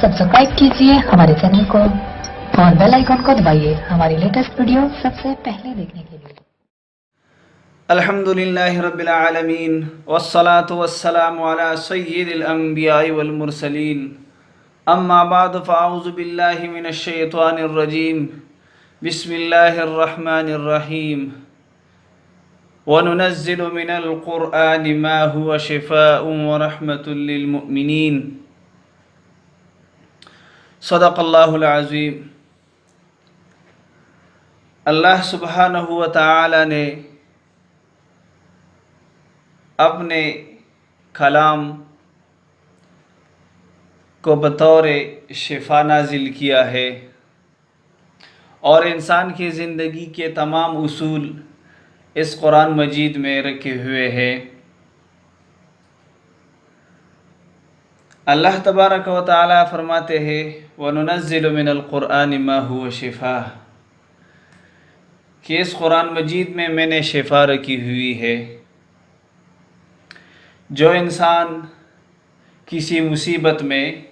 Subscribe कीजिए हमारे channel को और बेल आइकन को दबाइए हमारी लेटेस्ट वीडियो सबसे पहले देखने के लिए। अल्हम्दुलिल्लाहि रब्बिल आलमीन वस्सलातु वस्सलामु अला सय्यिदिल अंबिया'i वल मुरसलीन अम्मा बाद फ़अऊज़ु बिल्लाहि मिनश शैतानिर रजीम बिस्मिल्लाहिर रहमानिर रहीम वनुनज़्ज़िलु मिनल क़ुरआनि मा हुवा शिफ़ाउन व रहमतुल लिल मुमिनीन सदक़ल्लाहुल अज़ीम। अल्लाह सुब्हानहु व तआला ने अपने कलाम को बतौर शिफा नाजिल किया है और इंसान की ज़िंदगी के तमाम उसूल इस कुरान मजीद में रखे हुए हैं। अल्लाह तबारक व तआला फरमाते हैं वनुनज़्ज़िलु मिनल क़ुरआनि मा हुवा शिफ़ा, कि इस कुरान मजीद में मैंने शिफा रखी हुई है। जो इंसान किसी मुसीबत में,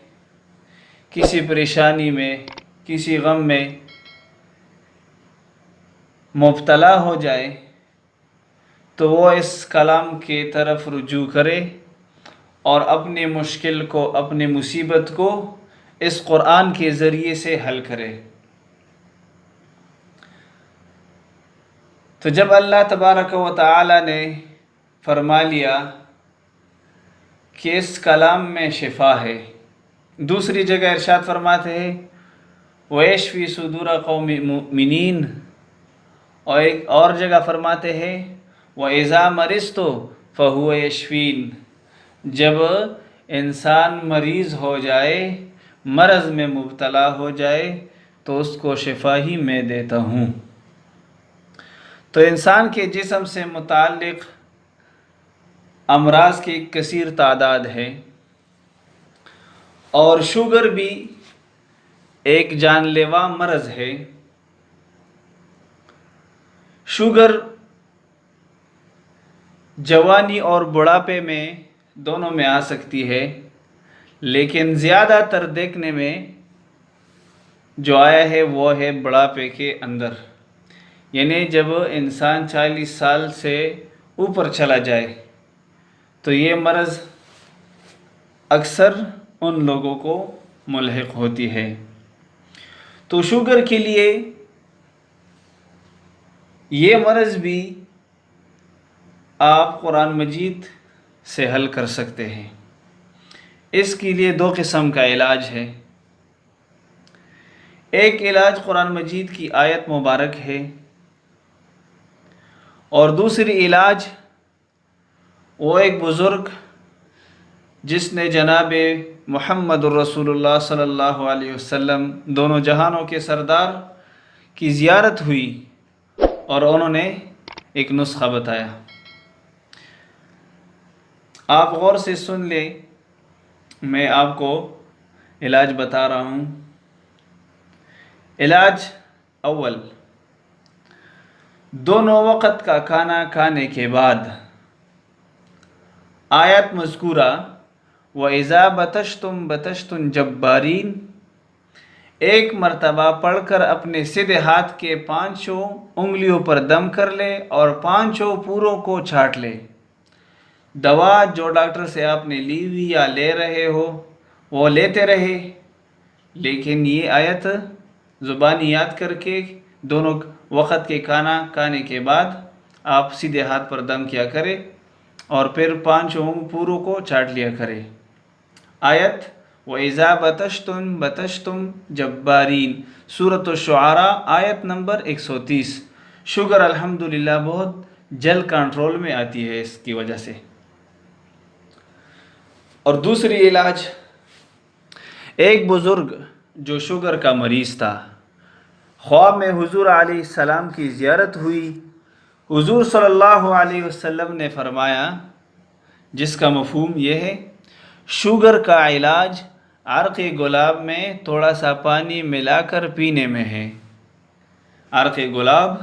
किसी परेशानी में, किसी गम में मुब्तला हो जाए तो वो इस कलाम के तरफ रुजू करे और अपनी मुश्किल को, अपनी मुसीबत को इस कुरान के ज़रिए से हल करे। तो जब अल्लाह तबारक व तआला ने फरमा लिया कि इस कलाम में शिफा है, दूसरी जगह इरशाद फरमाते हैं वयश्फी सुदूर कौमि मुमिनीन, और एक और जगह फरमाते हैं व इज़ा मरिज़्तु फ़हुव यशफ़ीन, जब इंसान मरीज़ हो जाए, मरज़ में मुब्तला हो जाए तो उसको शिफा ही मैं देता हूँ। तो इंसान के जिस्म से मुताल्लिक़ अमराज की कसीर तादाद है और शुगर भी एक जानलेवा मरज़ है। शुगर जवानी और बुढ़ापे में दोनों में आ सकती है, लेकिन ज़्यादातर देखने में जो आया है वो है बुढ़ापे के अंदर, यानी जब इंसान 40 साल से ऊपर चला जाए तो ये मरज़ अक्सर उन लोगों को मुल्हिक़ होती है। तो शुगर के लिए ये मरज़ भी आप कुरान मजीद से हल कर सकते हैं। इसके लिए दो किस्म का इलाज है। एक इलाज कुरान मजीद की आयत मुबारक है और दूसरी इलाज वो एक बुज़ुर्ग जिसने जनाब मुहम्मदुर रसूलुल्लाह सल्लल्लाहु अलैहि वसल्लम, दोनों जहानों के सरदार की ज़ियारत हुई और उन्होंने एक नुस्खा बताया। आप गौर से सुन ले, मैं आपको इलाज बता रहा हूँ। इलाज अव्वल, दोनों वक़्त का खाना खाने के बाद आयत मज़कूरा व इज़ा बतश्तुम बतश्तुन जब्बारीन एक मरतबा पढ़कर अपने सीधे हाथ के 5 उंगलियों पर दम कर ले और 5 पूरों को छाट ले। दवा जो डॉक्टर से आपने ली हुई या ले रहे हो वो लेते रहे, लेकिन ये आयत ज़ुबानी याद करके दोनों वक़्त के खाना खाने के बाद आप सीधे हाथ पर दम किया करें और फिर 5 पूरों को छाट लिया करें। आयत व इज़ा बतश्तुम बतश्तुम जब्बारीन, सूरत अश-शुआरा आयत नंबर 130। शुगर अल्हम्दुलिल्लाह बहुत जल्द कंट्रोल में आती है इसकी वजह से। और दूसरी इलाज, एक बुज़ुर्ग जो शुगर का मरीज़ था, ख्वाब में हुज़ूर अलैहिस्सलाम की ज़ियारत हुई। हुज़ूर सल्लल्लाहु अलैहि वसल्लम ने फरमाया, जिसका मफ़हूम यह है शुगर का इलाज अर्क़ गुलाब में थोड़ा सा पानी मिलाकर पीने में है। अर्क़ गुलाब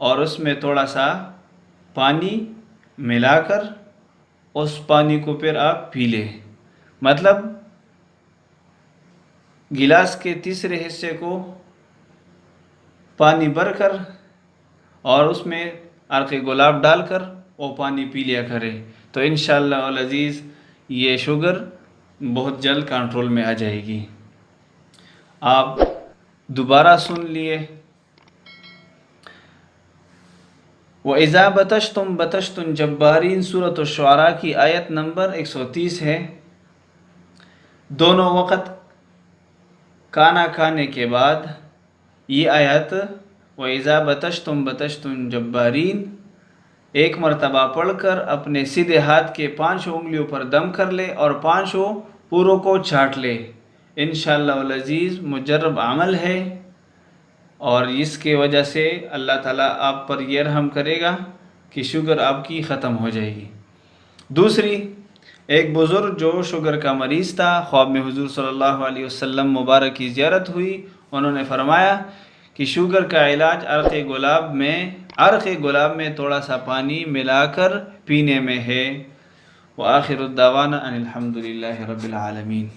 और उसमें थोड़ा सा पानी मिलाकर उस पानी को फिर आप पी लें। मतलब गिलास के तीसरे हिस्से को पानी भर कर और उसमें अर्क़ गुलाब डालकर वो पानी पी लिया करे, तो इंशाअल्लाह अल अज़ीज़ ये शुगर बहुत जल्द कंट्रोल में आ जाएगी। आप दोबारा सुन लिए। व इज़ा बतश्तुम बतश्तुन जब्बारीन सूरत अश-शुअरा की आयत नंबर 130 है। दोनों वक़्त खाना खाने के बाद ये आयत व इज़ा बतश्तुम बतश्तुन जब्बारीन एक मरतबा पढ़कर अपने सीधे हाथ के 5 उंगलियों पर दम कर ले और 5 पूरों को चाट ले। इंशाअल्लाह अल अज़ीज़ मुजर्रब अमल है और इसके वजह से अल्लाह ताला आप पर ये रहम करेगा कि शुगर आपकी ख़त्म हो जाएगी। दूसरी, एक बुज़ुर्ग जो शुगर का मरीज़ था, ख्वाब में हुज़ूर सल्लल्लाहु अलैहि वसल्लम मुबारक की ज़ियारत हुई। उन्होंने फरमाया कि शुगर का इलाज अर्क़ गुलाब में थोड़ा सा पानी मिलाकर पीने में है। व आखिरु दावाना अनिल हम्दुलिल्लाहि रब्बिल आलमीन।